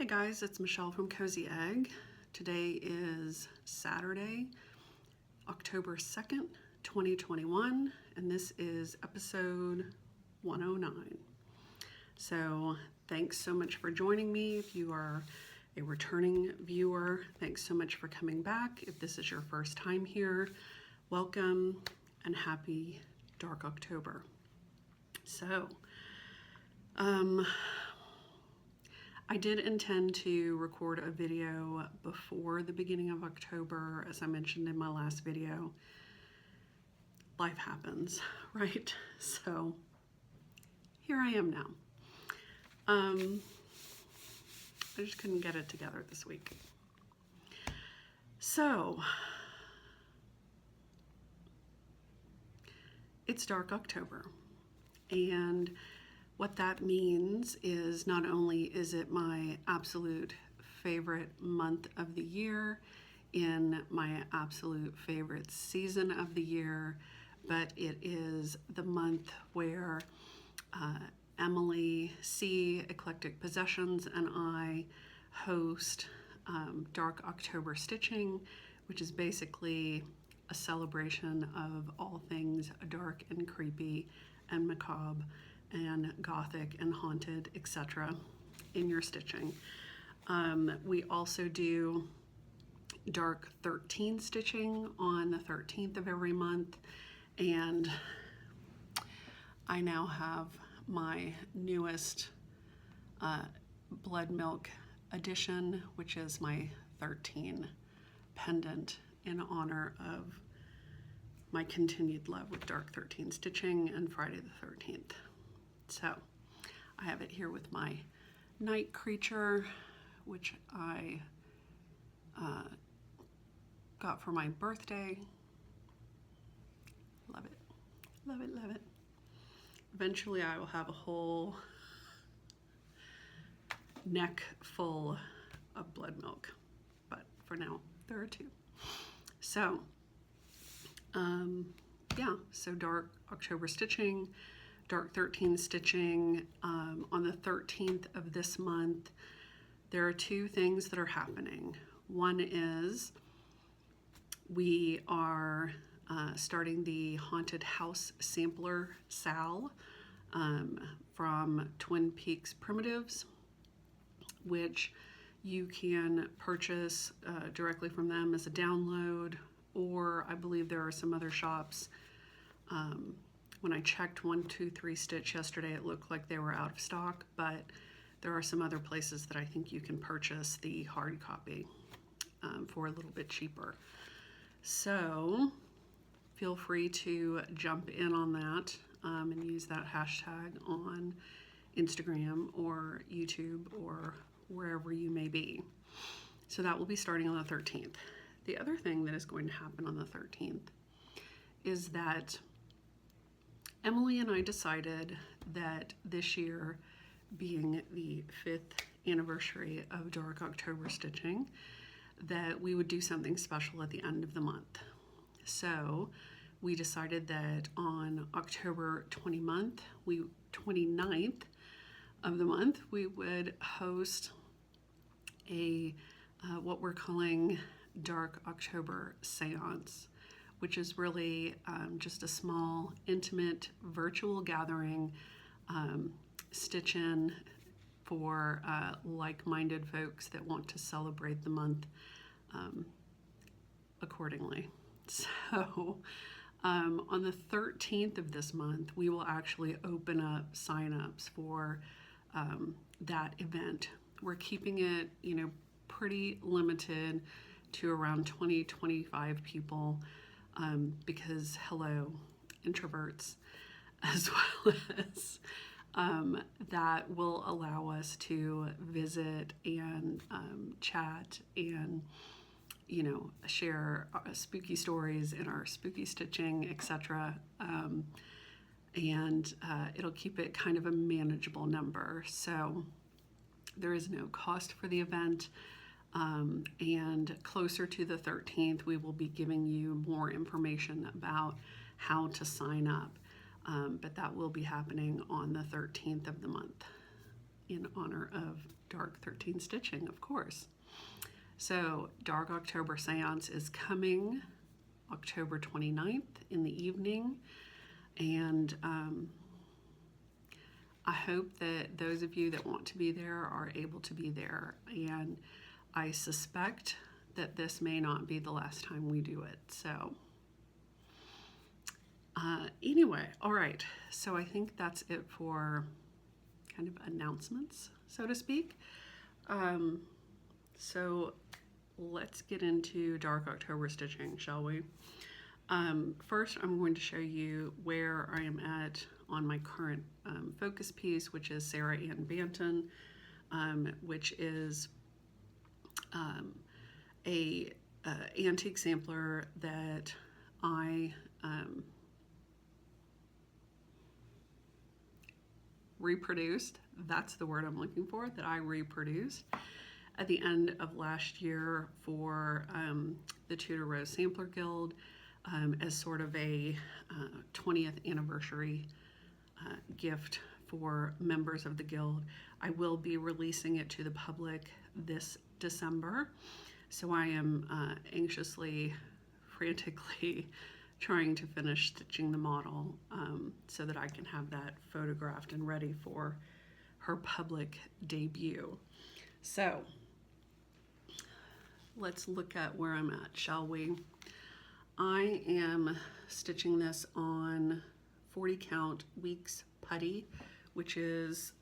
Hey guys, it's Michelle from Cozy Egg. Today is Saturday, October 2nd, 2021, and this is episode 109. So thanks so much for joining me. If you are a returning viewer, thanks so much for coming back. If this is your first time here, welcome and happy Dark October. So, I did intend to record a video before the beginning of October, as I mentioned in my last video. Life happens, right? So here I am now. I just couldn't get it together this week. So it's Dark October, and what that means is not only is it my absolute favorite month of the year, in my absolute favorite season of the year, but it is the month where Emily C. Eclectic Possessions and I host Dark October Stitching, which is basically a celebration of all things dark and creepy and macabre and gothic and haunted, etc. in your stitching. We also do dark 13 stitching on the 13th of every month, and I now have my newest blood milk edition, which is my 13 pendant in honor of my continued love with dark 13 stitching and Friday the 13th. So I have it here with my night creature, which I got for my birthday. Love it, love it, love it. Eventually I will have a whole neck full of blood milk, but for now there are two. So yeah, so dark October stitching, dark 13 stitching. On the 13th of this month, there are two things that are happening. One is we are starting the Haunted House Sampler Sal from Twin Peaks Primitives, which you can purchase directly from them as a download, or I believe there are some other shops. When I checked 123 Stitch yesterday, it looked like they were out of stock, but there are some other places that I think you can purchase the hard copy for a little bit cheaper. So feel free to jump in on that and use that hashtag on Instagram or YouTube or wherever you may be. So that will be starting on the 13th. The other thing that is going to happen on the 13th is that Emily and I decided that this year, being the 5th anniversary of Dark October Stitching, that we would do something special at the end of the month. So we decided that on October 29th of the month, we would host a what we're calling Dark October Seance, which is really just a small, intimate, virtual gathering, stitch-in for like-minded folks that want to celebrate the month accordingly. So on the 13th of this month, we will actually open up sign-ups for that event. We're keeping it, pretty limited to around 20-25 people. Because hello, introverts, as well as that will allow us to visit and chat and share spooky stories in our spooky stitching, etc. And it'll keep it kind of a manageable number. So there is no cost for the event. And closer to the 13th, we will be giving you more information about how to sign up. But that will be happening on the 13th of the month. in honor of Dark 13 stitching, of course. So Dark October Seance is coming October 29th in the evening, and I hope that those of you that want to be there are able to be there, and I suspect that this may not be the last time we do it. So anyway, all right, so I think that's it for kind of announcements, so to speak. So let's get into Dark October stitching, shall we? First, I'm going to show you where I am at on my current focus piece, which is Sarah Ann Banton, which is a antique sampler that I reproduced. That's the word I'm looking for, that I reproduced at the end of last year for the Tudor Rose Sampler Guild as sort of a 20th anniversary gift for members of the Guild. I will be releasing it to the public this December, so I am anxiously, frantically trying to finish stitching the model so that I can have that photographed and ready for her public debut. So let's look at where I'm at, shall we? I am stitching this on 40 count weeks putty, which is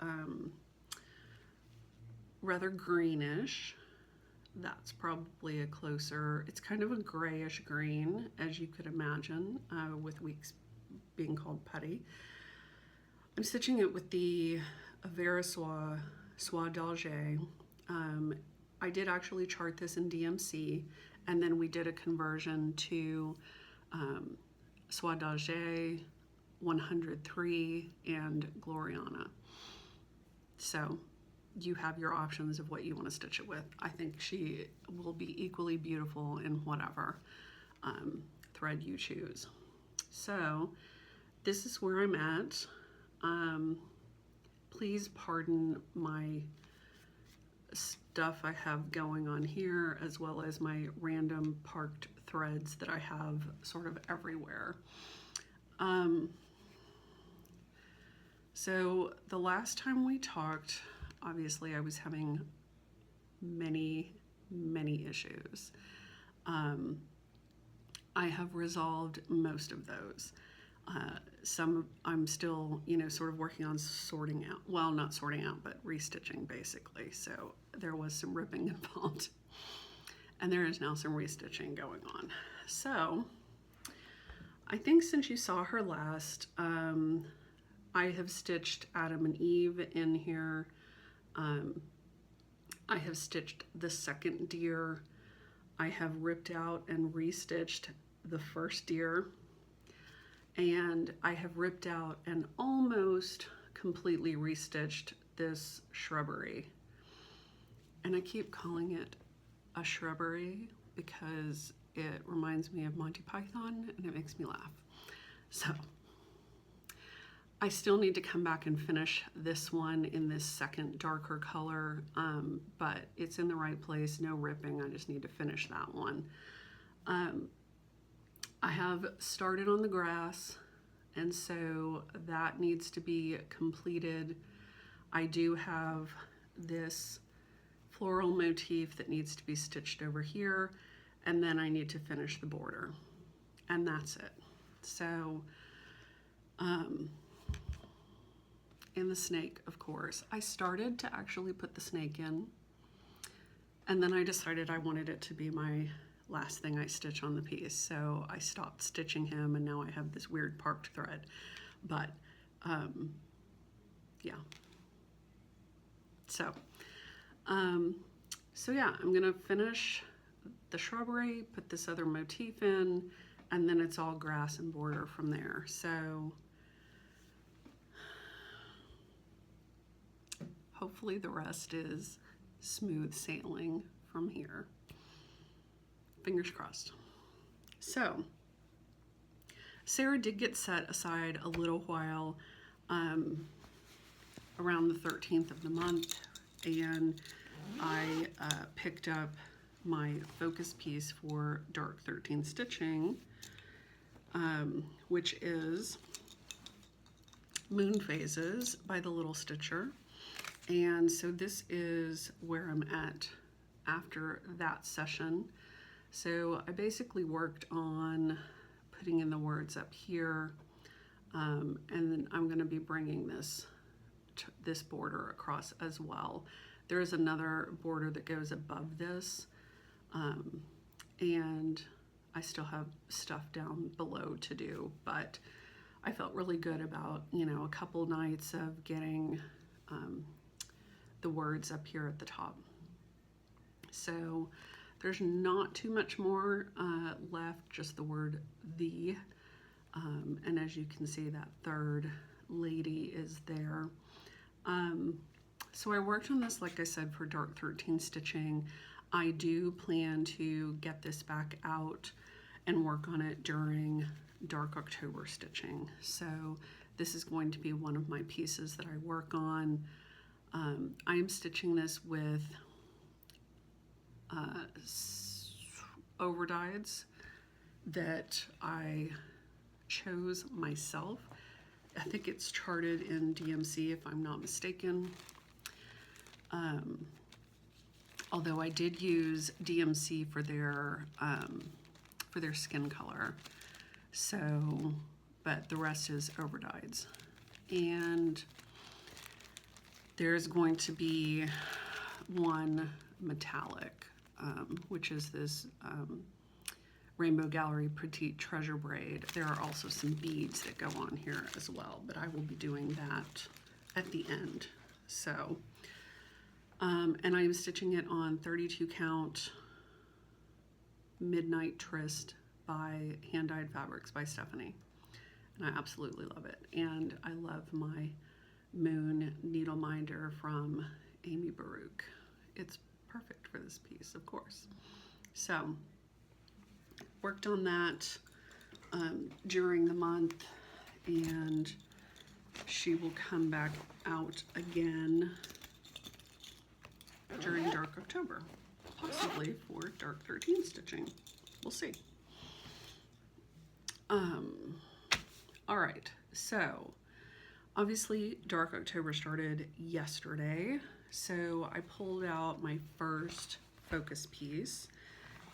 rather greenish. That's probably a closer, it's kind of a grayish green, as you could imagine, with weeks being called putty. I'm stitching it with the Vera Soie d'Alger. I did actually chart this in DMC, and then we did a conversion to Soie d'Alger, 103, and Gloriana. So you have your options of what you want to stitch it with. I think she will be equally beautiful in whatever thread you choose. So this is where I'm at. Please pardon my stuff I have going on here, as well as my random parked threads that I have sort of everywhere. So the last time we talked, obviously I was having many issues. I have resolved most of those. Some I'm still, sort of working on sorting out. Well, not sorting out, but restitching basically. So there was some ripping involved. And there is now some restitching going on. So I think since you saw her last, I have stitched Adam and Eve in here. I have stitched the second deer. I have ripped out and restitched the first deer. And I have ripped out and almost completely restitched this shrubbery. And I keep calling it a shrubbery because it reminds me of Monty Python and it makes me laugh. So I still need to come back and finish this one in this second darker color, but it's in the right place, no ripping. I just need to finish that one. I have started on the grass, and so that needs to be completed. I do have this floral motif that needs to be stitched over here, and then I need to finish the border, and that's it. So, and the snake, of course. I started to actually put the snake in, and then I decided I wanted it to be my last thing I stitch on the piece, so I stopped stitching him, and now I have this weird parked thread. But yeah, so yeah, I'm gonna finish the shrubbery, put this other motif in, and then it's all grass and border from there. So hopefully the rest is smooth sailing from here. Fingers crossed. So Sarah did get set aside a little while. around the 13th of the month, and I picked up my focus piece for dark 13 stitching, which is Moon Phases by the Little Stitcher. And so this is where I'm at after that session. So I basically worked on putting in the words up here, and then I'm going to be bringing this border across as well. There is another border that goes above this, and I still have stuff down below to do, but I felt really good about, you know, a couple nights of getting the words up here at the top. So there's not too much more left, just the word the, and as you can see, that third lady is there. So I worked on this, like I said, for dark 13 stitching. I do plan to get this back out and work on it during dark October stitching. So this is going to be one of my pieces that I work on. I am stitching this with overdyes that I chose myself. I think it's charted in DMC if I'm not mistaken. Although I did use DMC for their skin color. So, but the rest is overdyes. And there's going to be one metallic, which is this Rainbow Gallery Petite Treasure Braid. There are also some beads that go on here as well, but I will be doing that at the end. So, and I'm stitching it on 32 count Midnight Tryst by Hand Dyed Fabrics by Stephanie. And I absolutely love it. And I love my Moon Needle Minder from Amy Baruch. It's perfect for this piece, of course. So, worked on that during the month, and she will come back out again during dark October, possibly for dark 13 stitching. We'll see. All right, so obviously dark October started yesterday, so I pulled out my first focus piece,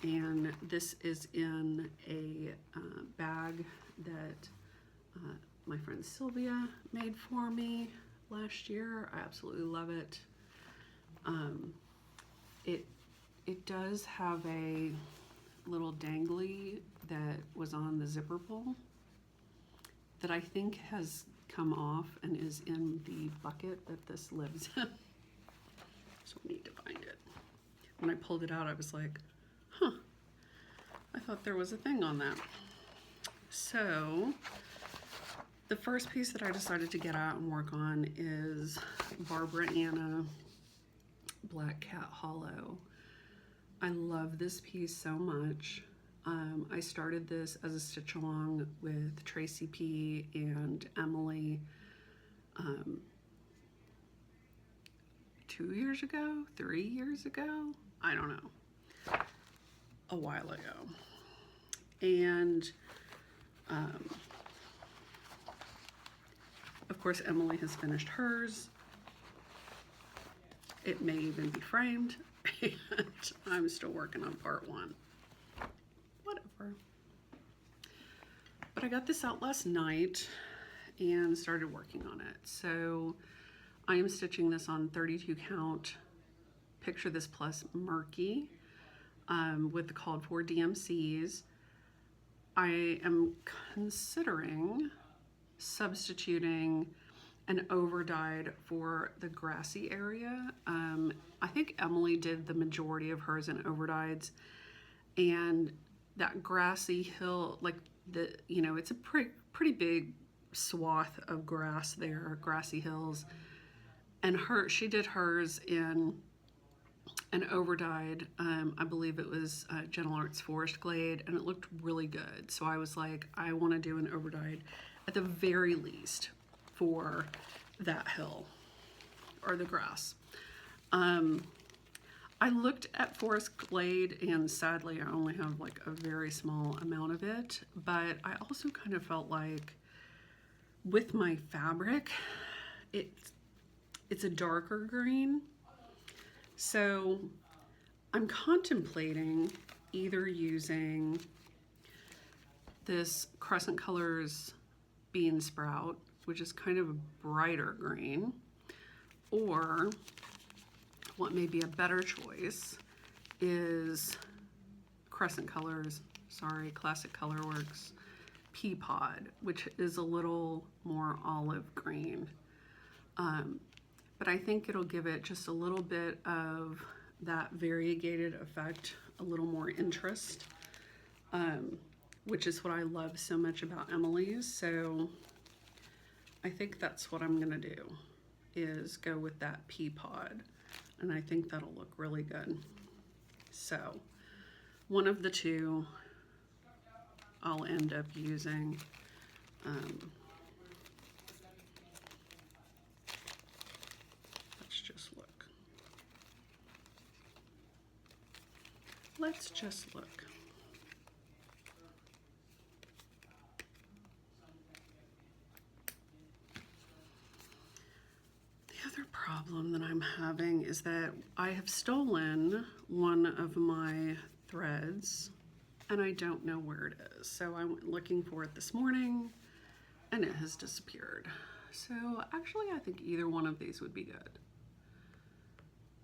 and this is in a bag that my friend Sylvia made for me last year. I absolutely love it. It does have a little dangly that was on the zipper pull that I think has come off and is in the bucket that this lives in. So I need to find it. When I pulled it out, I was like, huh, I thought there was a thing on that. So the first piece that I decided to get out and work on is Barbara Anna Black Cat Hollow. I love this piece so much. I started this as a stitch along with Tracy P and Emily 2 years ago, 3 years ago, I don't know, a while ago. And of course Emily has finished hers. It may even be framed, and I'm still working on part 1. Whatever. But I got this out last night and started working on it. So I am stitching this on 32 count Picture This Plus Murky with the called for DMCs. I am considering substituting an overdyed for the grassy area. I think Emily did the majority of hers in overdyeds, and that grassy hill, like it's a pretty big swath of grass there, grassy hills, and she did hers in an overdyed, I believe it was Gentle Arts Forest Glade, and it looked really good. So I was like, I want to do an overdyed at the very least for that hill. are the grass. I looked at Forest Glade, and sadly I only have like a very small amount of it, but I also kind of felt like with my fabric, it's a darker green. So I'm contemplating either using this Crescent Colors Bean Sprout, which is kind of a brighter green, or what may be a better choice is Crescent Colors, Classic Colorworks Pea Pod, which is a little more olive green. But I think it'll give it just a little bit of that variegated effect, a little more interest, which is what I love so much about Emily's. So I think that's what I'm gonna do, is go with that Pea Pod. And I think that'll look really good. So one of the two I'll end up using. Let's just look. Let's just look. Problem that I'm having is that I have stolen one of my threads and I don't know where it is. So I went looking for it this morning and it has disappeared. So actually I think either one of these would be good.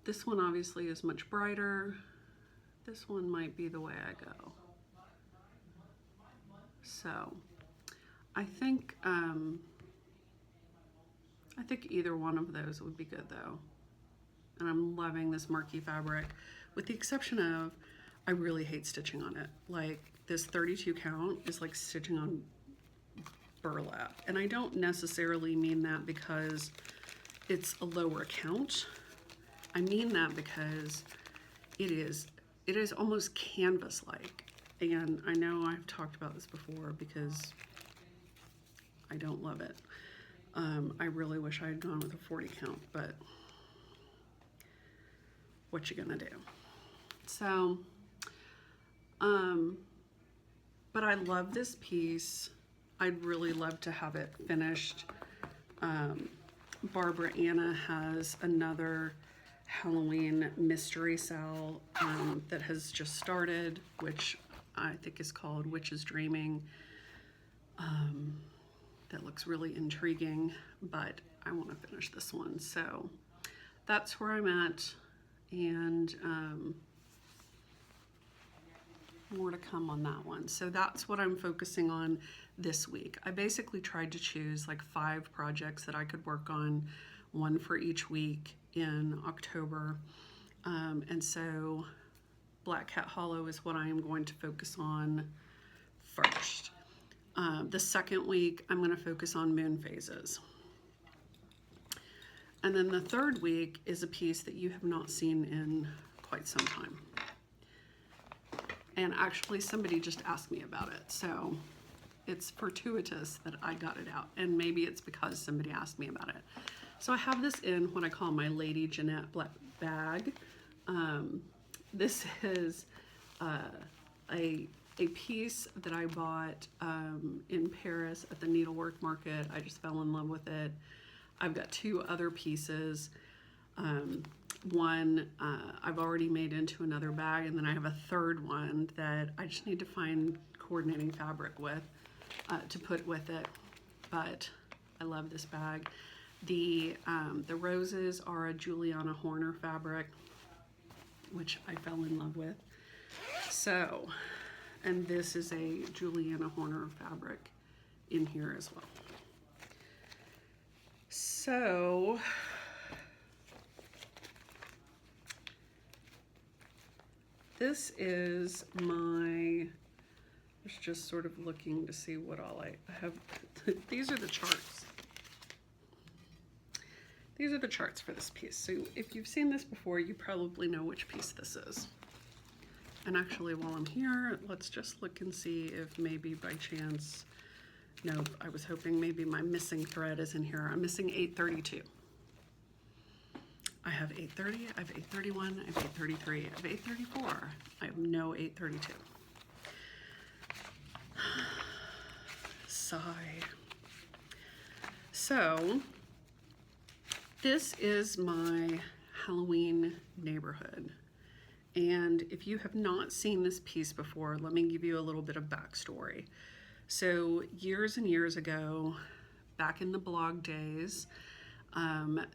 This one obviously is much brighter. This one might be the way I go. So I think either one of those would be good though. And I'm loving this murky fabric, with the exception of, I really hate stitching on it. Like this 32 count is like stitching on burlap. And I don't necessarily mean that because it's a lower count. I mean that because it is almost canvas-like. And I know I've talked about this before because I don't love it. I really wish I had gone with a 40 count, but what you gonna do? So, but I love this piece. I'd really love to have it finished. Barbara Anna has another Halloween mystery sale that has just started, which I think is called Witch's Dreaming. That looks really intriguing, but I want to finish this one. So that's where I'm at, and more to come on that one. So that's what I'm focusing on this week. I basically tried to choose like 5 projects that I could work on, one for each week in October. And so Black Cat Hollow is what I am going to focus on first. The second week, I'm going to focus on moon phases. And then the third week is a piece that you have not seen in quite some time. And actually somebody just asked me about it. So it's fortuitous that I got it out. And maybe it's because somebody asked me about it. So I have this in what I call my Lady Jeanette black bag. This is a piece that I bought in Paris at the needlework market. I just fell in love with it. I've got 2 other pieces. One I've already made into another bag, and then I have a third one that I just need to find coordinating fabric with to put with it. But I love this bag. The roses are a Juliana Horner fabric, which I fell in love with. So, and this is a Juliana Horner fabric in here as well. So, this is my, I was just sort of looking to see what all I have. These are the charts. These are the charts for this piece. So if you've seen this before, you probably know which piece this is. And actually, while I'm here, let's just look and see if maybe by chance, no, I was hoping maybe my missing thread is in here. I'm missing 832. have 830, I have 831, I have 833, I have 834. I have no 832. Sigh. So, this is my Halloween neighborhood. And if you have not seen this piece before, let me give you a little bit of backstory. So years and years ago, back in the blog days,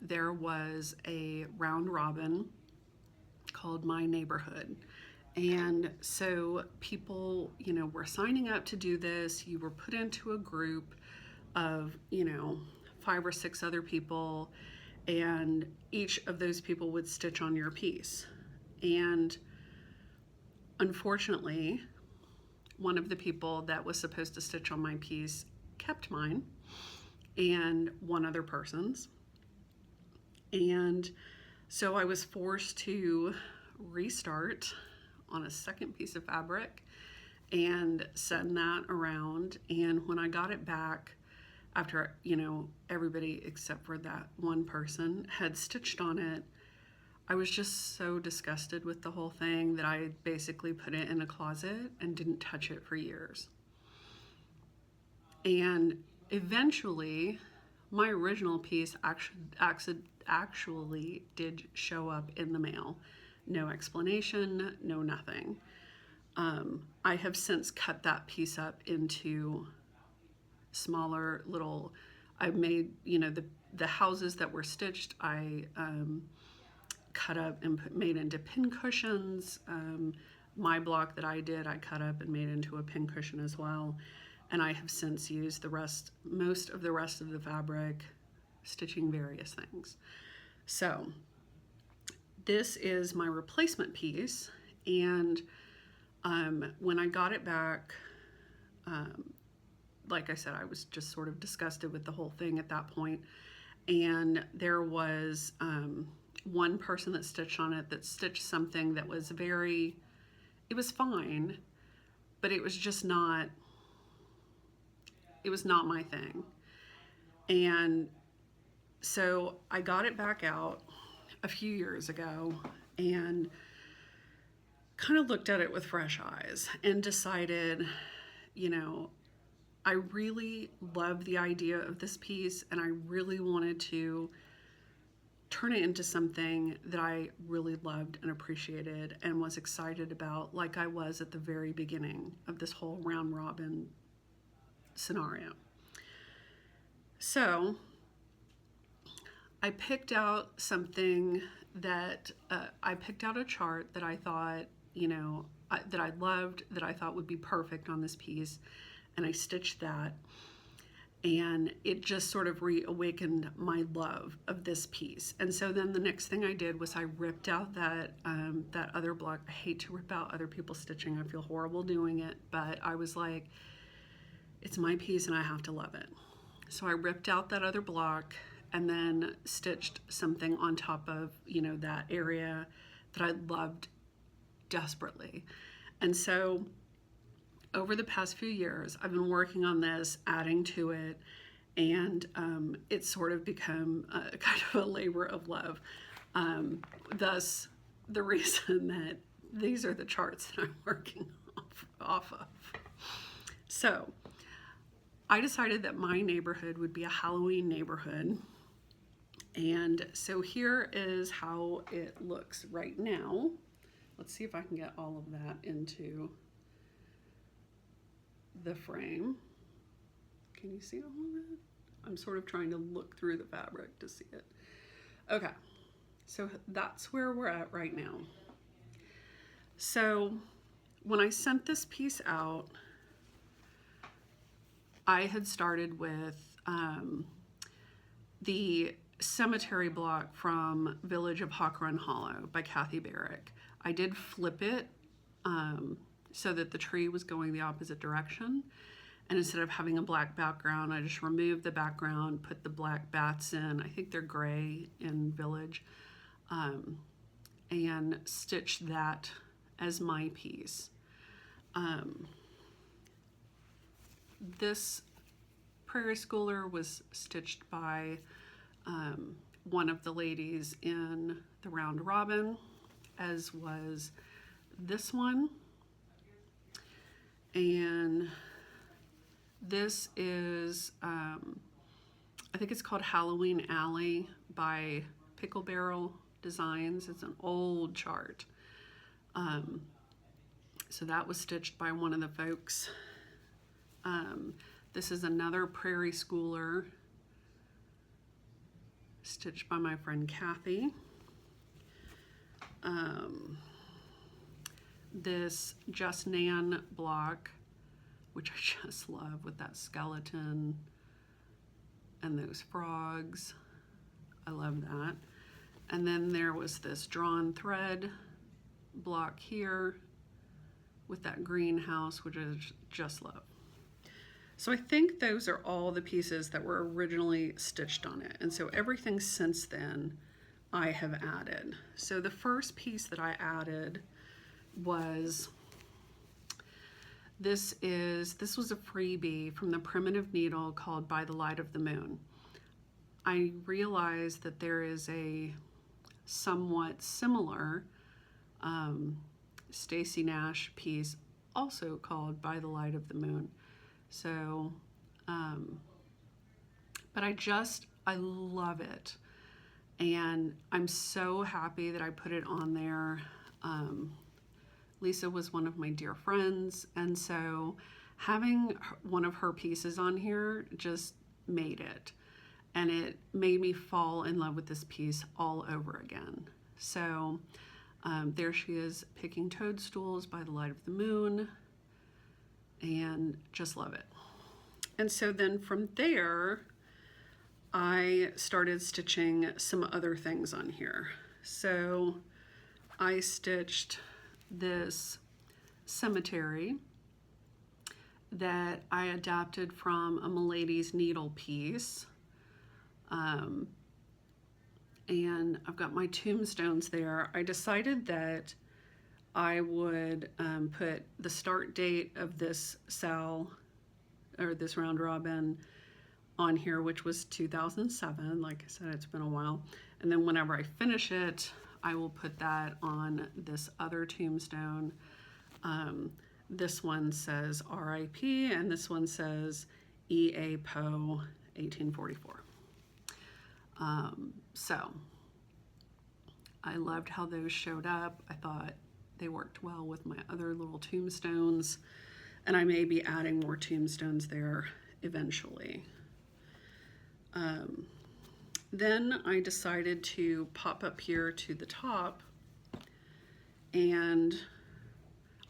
there was a round robin called My Neighborhood. And so people, were signing up to do this. You were put into a group of, 5 or 6 other people, and each of those people would stitch on your piece. And unfortunately, one of the people that was supposed to stitch on my piece kept mine and one other person's. And so I was forced to restart on a second piece of fabric and send that around. And when I got it back, after, everybody except for that one person had stitched on it, I was just so disgusted with the whole thing that I basically put it in a closet and didn't touch it for years. And eventually, my original piece actually did show up in the mail. No explanation, no nothing. I have since cut that piece up into smaller little, I made, the houses that were stitched, I cut up and made into pin cushions. My block that I did, I cut up and made into a pin cushion as well. And I have since used most of the rest of the fabric, stitching various things. So this is my replacement piece. And when I got it back, like I said, I was just sort of disgusted with the whole thing at that point. And there was one person that stitched on it that stitched something that was it was fine, but it was just not, it was not my thing. And so I got it back out a few years ago and kind of looked at it with fresh eyes and decided, I really love the idea of this piece, and I really wanted to turn it into something that I really loved and appreciated and was excited about, like I was at the very beginning of this whole round robin scenario. So I picked out something that I picked out a chart that I thought, that I loved, that I thought would be perfect on this piece, and I stitched that. And it just sort of reawakened my love of this piece. And so then the next thing I did was I ripped out that other block. I hate to rip out other people's stitching. I feel horrible doing it, but I was like, it's my piece and I have to love it. So I ripped out that other block and then stitched something on top of, that area that I loved desperately. And so over the past few years, I've been working on this, adding to it, and it's sort of become a kind of a labor of love. Thus, the reason that these are the charts that I'm working off of. So, I decided that my neighborhood would be a Halloween neighborhood. And so here is how it looks right now. Let's see if I can get all of that into the frame. Can you see all of it? I'm sort of trying to look through the fabric to see it. Okay, so that's where we're at right now. So when I sent this piece out, I had started with the cemetery block from Village of Hawk Run Hollow by Kathy Barrick. I did flip it so that the tree was going the opposite direction. And instead of having a black background, I just removed the background, put the black bats in. I think they're gray in Village. And stitched that as my piece. This Prairie Schooler was stitched by one of the ladies in the round robin, as was this one. And this is, I think it's called Halloween Alley by Pickle Barrel Designs. It's an old chart. So that was stitched by one of the folks. This is another Prairie Schooler, stitched by my friend Kathy. This Just Nan block, which I just love, with that skeleton and those frogs. I love that. And then there was this drawn thread block here with that greenhouse, which I just love. So I think those are all the pieces that were originally stitched on it. And so everything since then I have added. So the first piece that I added was, this was a freebie from the Primitive Needle called By the Light of the Moon. I realized that there is a somewhat similar Stacy Nash piece also called By the Light of the Moon. So, but I love it. And I'm so happy that I put it on there. Lisa was one of my dear friends, and so having one of her pieces on here just made it. And it made me fall in love with this piece all over again. So there she is picking toadstools by the light of the moon, and just love it. And so then from there, I started stitching some other things on here. So I stitched this cemetery that I adapted from a Milady's Needle piece. And I've got my tombstones there. I decided that I would put the start date of this this round robin on here, which was 2007. Like I said, it's been a while. And then whenever I finish it, I will put that on this other tombstone. This one says RIP, and this one says E.A. Poe, 1844. So I loved how those showed up. I thought they worked well with my other little tombstones, and I may be adding more tombstones there eventually. Then I decided to pop up here to the top, and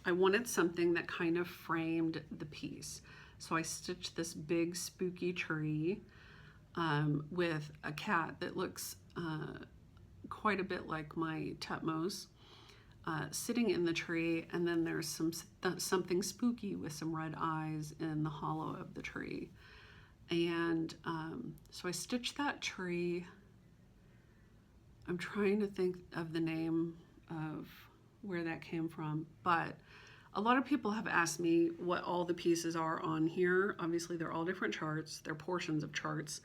I wanted something that kind of framed the piece. So I stitched this big spooky tree with a cat that looks quite a bit like my Tutmos sitting in the tree, and then there's something spooky with some red eyes in the hollow of the tree. And so I stitched that tree. I'm trying to think of the name of where that came from, but a lot of people have asked me what all the pieces are on here. Obviously, they're all different charts. They're portions of charts.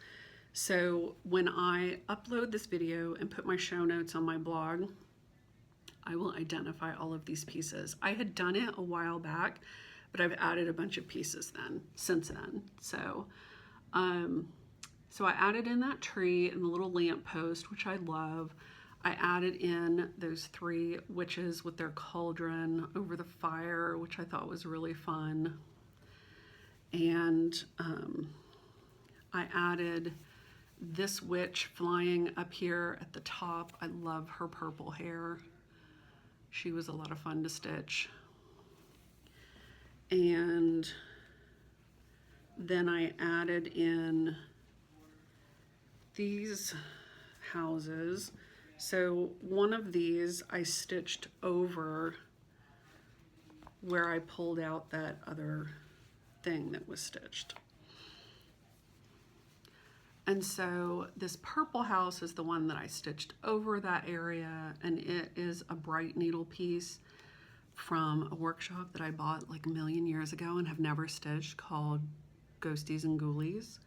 So when I upload this video and put my show notes on my blog, I will identify all of these pieces. I had done it a while back, but I've added a bunch of pieces since then. So, so I added in that tree and the little lamp post, which I love. I added in those three witches with their cauldron over the fire, which I thought was really fun. And I added this witch flying up here at the top. I love her purple hair. She was a lot of fun to stitch. And then I added in these houses. So one of these I stitched over where I pulled out that other thing that was stitched. And so this purple house is the one that I stitched over that area, and it is a bright needle piece from a workshop that I bought like a million years ago and have never stitched, called Ghosties and Ghoulies.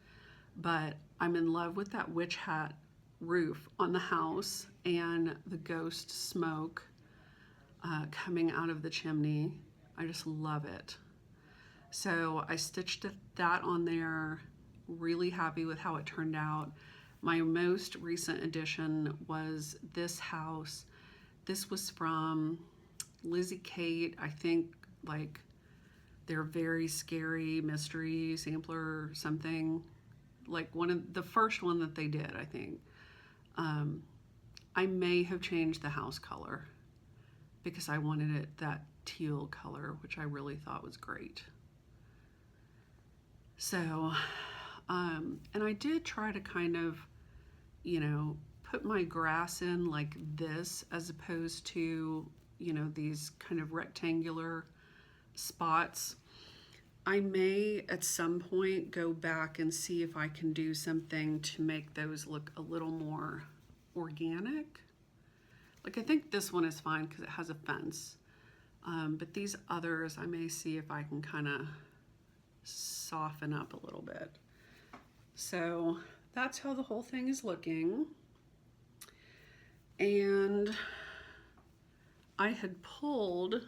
But I'm in love with that witch hat roof on the house and the ghost smoke coming out of the chimney. I just love it. So I stitched that on there, really happy with how it turned out. My most recent addition was this house. This was from Lizzie Kate, I think, like their Very Scary Mystery Sampler or something. Like one of the first one that they did, I think. I may have changed the house color because I wanted it that teal color, which I really thought was great. So, and I did try to kind of, you know, put my grass in like this as opposed to, you know, these kind of rectangular spots. I may at some point go back and see if I can do something to make those look a little more organic. Like I think this one is fine because it has a fence. But these others, I may see if I can kind of soften up a little bit. So that's how the whole thing is looking. And I had pulled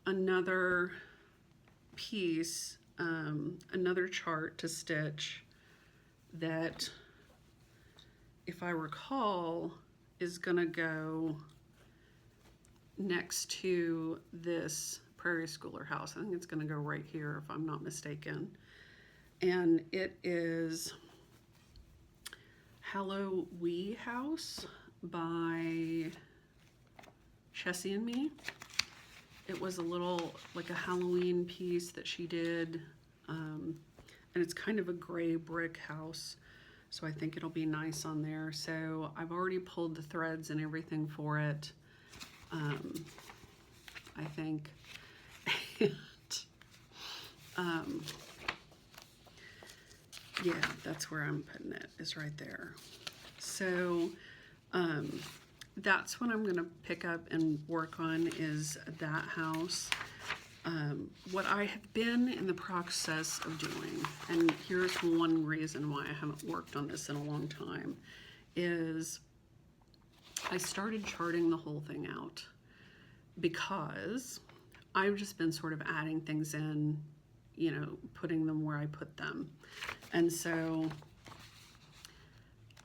another piece, another chart to stitch that, if I recall, is gonna go next to this Prairie Schooler house. I think it's gonna go right here if I'm not mistaken. And it is Halloween House by Chessie and Me. It was a little, like a Halloween piece that she did. And it's kind of a gray brick house. So I think it'll be nice on there. So I've already pulled the threads and everything for it. I think. Yeah, that's where I'm putting it, is right there. So that's what I'm gonna pick up and work on, is that house. What I have been in the process of doing, and here's one reason why I haven't worked on this in a long time, is I started charting the whole thing out because I've just been sort of adding things in, you know, putting them where I put them. And so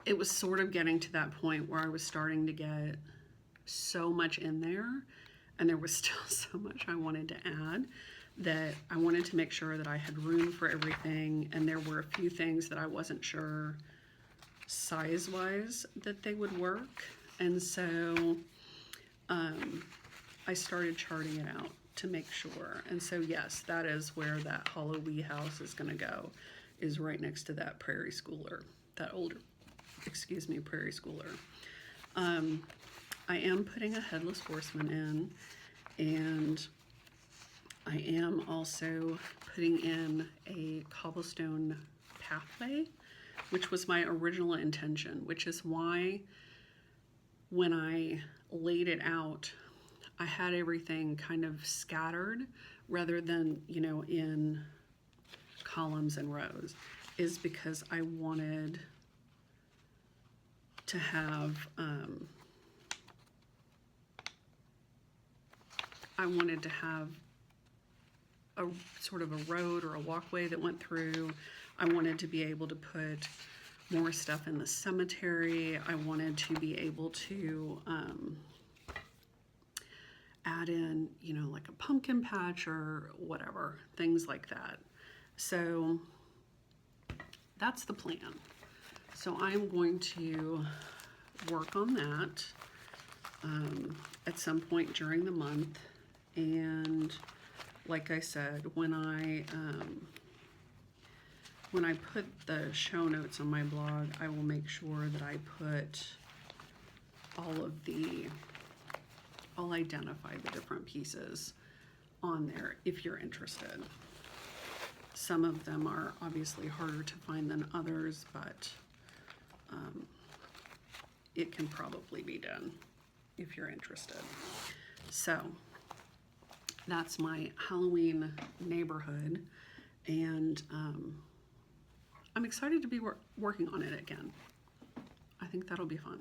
it was sort of getting to that point where I was starting to get so much in there, and there was still so much I wanted to add, that I wanted to make sure that I had room for everything. And there were a few things that I wasn't sure size-wise that they would work. And so I started charting it out to make sure. And so yes, that is where that Halloween house is gonna go, is right next to that Prairie Schooler, that older, excuse me, Prairie Schooler. I am putting a Headless Horseman in, and I am also putting in a cobblestone pathway, which was my original intention, which is why when I laid it out, I had everything kind of scattered rather than, you know, in columns and rows, is because I wanted to have, a sort of a road or a walkway that went through. I wanted to be able to put more stuff in the cemetery. I wanted to be able to add in, you know, like a pumpkin patch or whatever, things like that. So that's the plan. So I'm going to work on that at some point during the month. And like I said, when I put the show notes on my blog, I will make sure that I put I'll identify the different pieces on there if you're interested. Some of them are obviously harder to find than others, but it can probably be done if you're interested. So that's my Halloween neighborhood, and I'm excited to be working on it again. I think that'll be fun.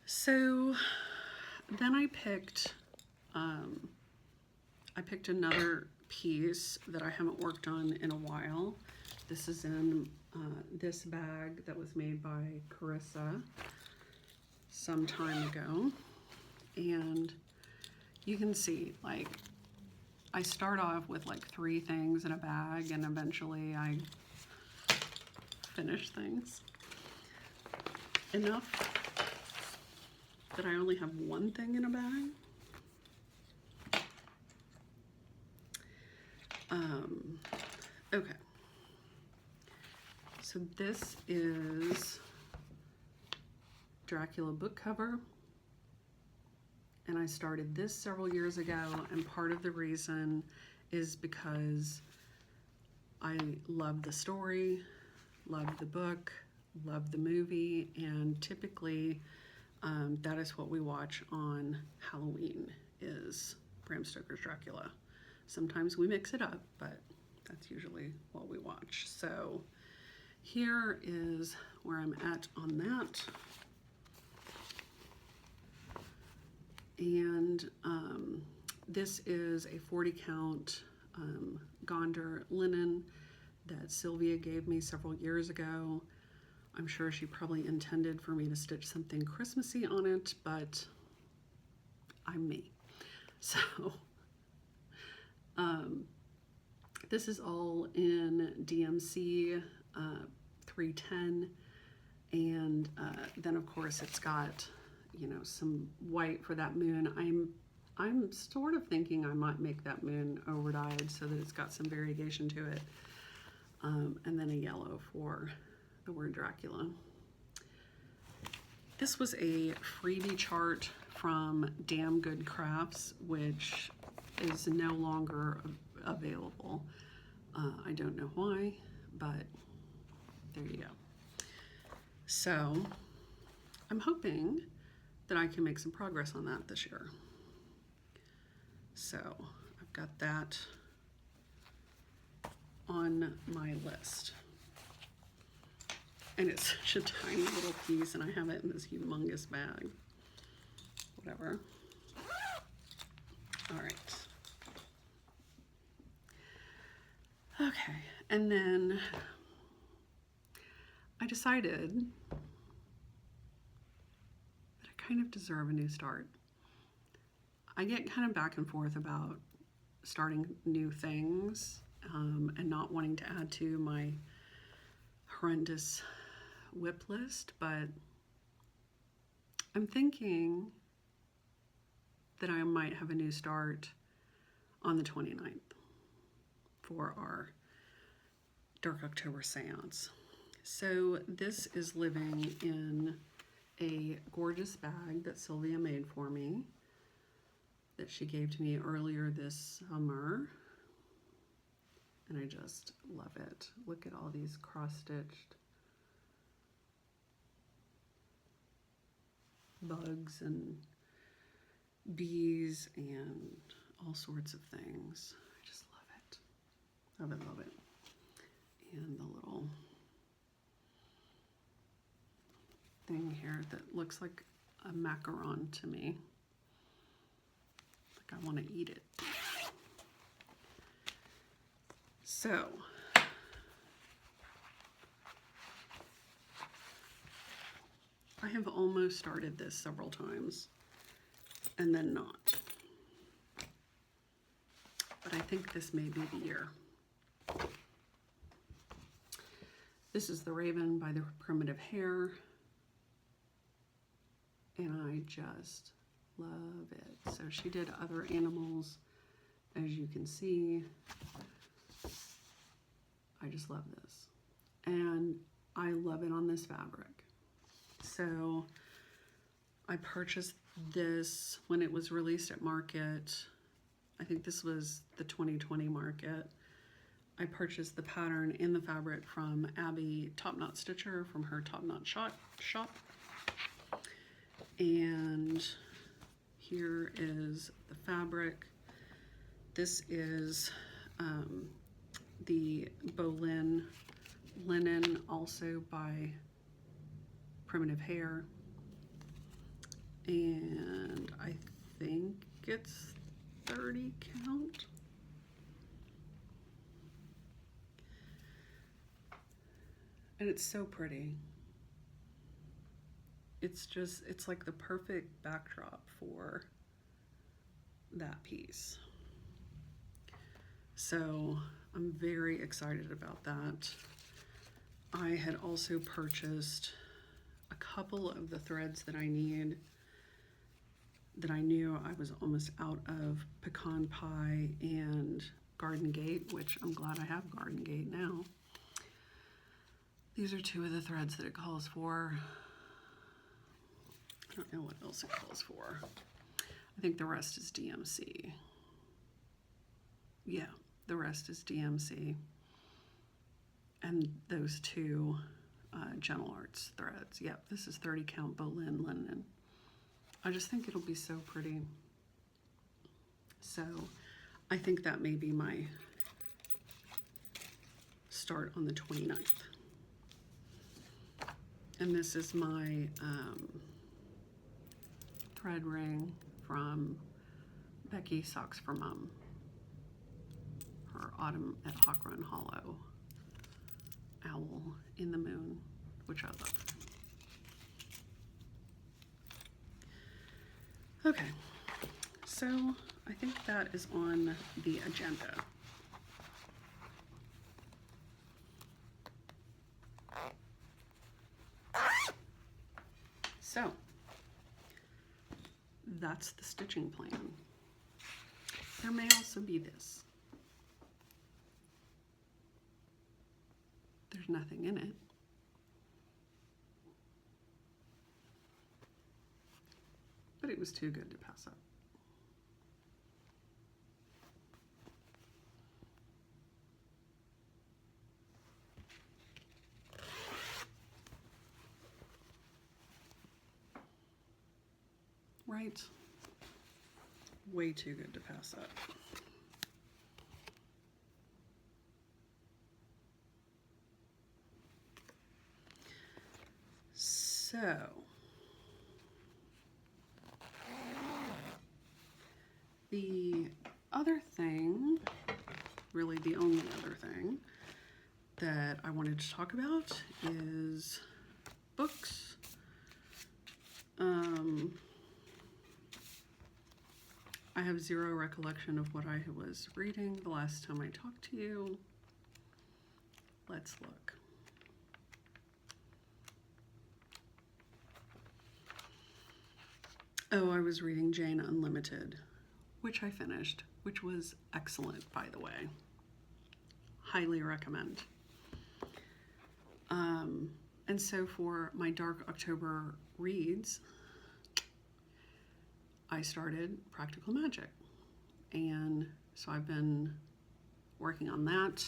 So then I picked another piece that I haven't worked on in a while. This is in this bag that was made by Carissa some time ago. And you can see, like, I start off with like 3 things in a bag, and eventually I finish things enough that I only have 1 thing in a bag. Okay, so this is Dracula book cover, and I started this several years ago, and part of the reason is because I love the story, love the book, love the movie, and typically that is what we watch on Halloween, is Bram Stoker's Dracula. Sometimes we mix it up, but that's usually what we watch. So here is where I'm at on that. And this is a 40 count Gondar linen that Sylvia gave me several years ago. I'm sure she probably intended for me to stitch something Christmassy on it, but I'm me. So this is all in DMC 310, and then of course it's got, you know, some white for that moon. I'm sort of thinking I might make that moon over-dyed so that it's got some variegation to it, and then a yellow for the word Dracula. This was a freebie chart from Damn Good Crafts, which is no longer available. I don't know why, but there you go. So I'm hoping that I can make some progress on that this year. So I've got that on my list. And it's such a tiny little piece, and I have it in this humongous bag. Whatever. All right. Okay, and then I decided that I kind of deserve a new start. I get kind of back and forth about starting new things and not wanting to add to my horrendous whip list, but I'm thinking that I might have a new start on the 29th for our Dark October Seance. So this is living in a gorgeous bag that Sylvia made for me, that she gave to me earlier this summer, and I just love it. Look at all these cross-stitched bugs and bees and all sorts of things. I just love it. Love it, love it. And the little thing here that looks like a macaron to me. Like I want to eat it. So I have almost started this several times and then not. But I think this may be the year. This is The Raven by the Primitive Hare, and I just love it. So she did other animals, as you can see. I just love this, and I love it on this fabric. So I purchased this when it was released at market. I think this was the 2020 market. I purchased the pattern in the fabric from Abby Top Knot Stitcher from her Top Knot shop. And here is the fabric. This is the Bolin linen, also by primitive hair. And I think it's 30 count. And it's so pretty. It's like the perfect backdrop for that piece. So I'm very excited about that. I had also purchased a couple of the threads that I need, that I knew I was almost out of: Pecan Pie and Garden Gate, which I'm glad I have Garden Gate now. These are two of the threads that it calls for. I don't know what else it calls for. I think the rest is DMC. Yeah, the rest is DMC. And those two Gentle Arts threads. Yep, this is 30 count Bolin linen. I just think it'll be so pretty. So I think that may be my start on the 29th. And this is my thread ring from Becky Socks for Mom. Her Autumn at Hawk Run Hollow owl in the moon, which I love. Okay, so I think that is on the agenda. So that's the stitching plan. There may also be this. There's nothing in it. But it was too good to pass up. Right? Way too good to pass up. So, the other thing, really the only other thing that I wanted to talk about is books. I have zero recollection of what I was reading the last time I talked to you. Let's look. Oh, I was reading Jane Unlimited, which I finished, which was excellent, by the way. Highly recommend. And so for my Dark October reads, I started Practical Magic. And so I've been working on that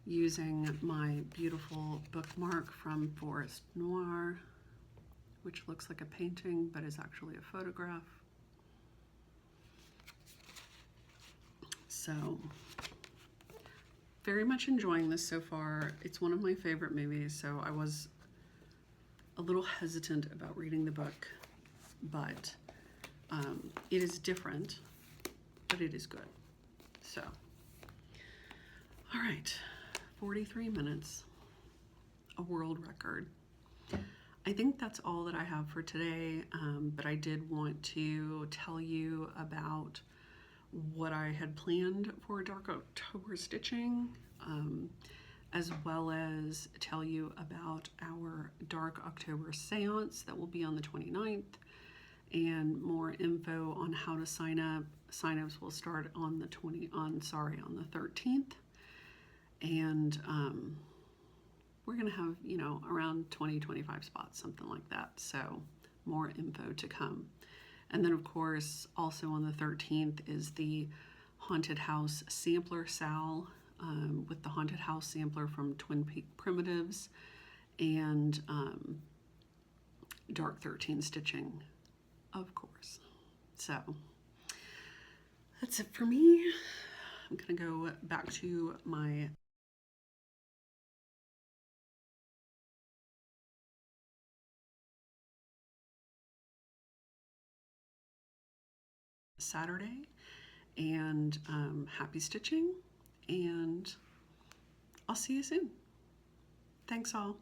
using my beautiful bookmark from Forest Noir, which looks like a painting but is actually a photograph. So, very much enjoying this so far. It's one of my favorite movies, so I was a little hesitant about reading the book, but it is different, but it is good. So, all right, 43 minutes, a world record. I think that's all that I have for today, but I did want to tell you about what I had planned for Dark October stitching, as well as tell you about our Dark October Seance that will be on the 29th, and more info on how to sign up. Sign-ups will start on the 13th, and we're gonna have, around 20-25 spots, something like that. So more info to come. And then, of course, also on the 13th is the Haunted House Sampler Sal, with the Haunted House Sampler from Twin Peak Primitives, and Dark 13 stitching, of course. So that's it for me. I'm gonna go back to my Saturday, and happy stitching, and I'll see you soon. Thanks all.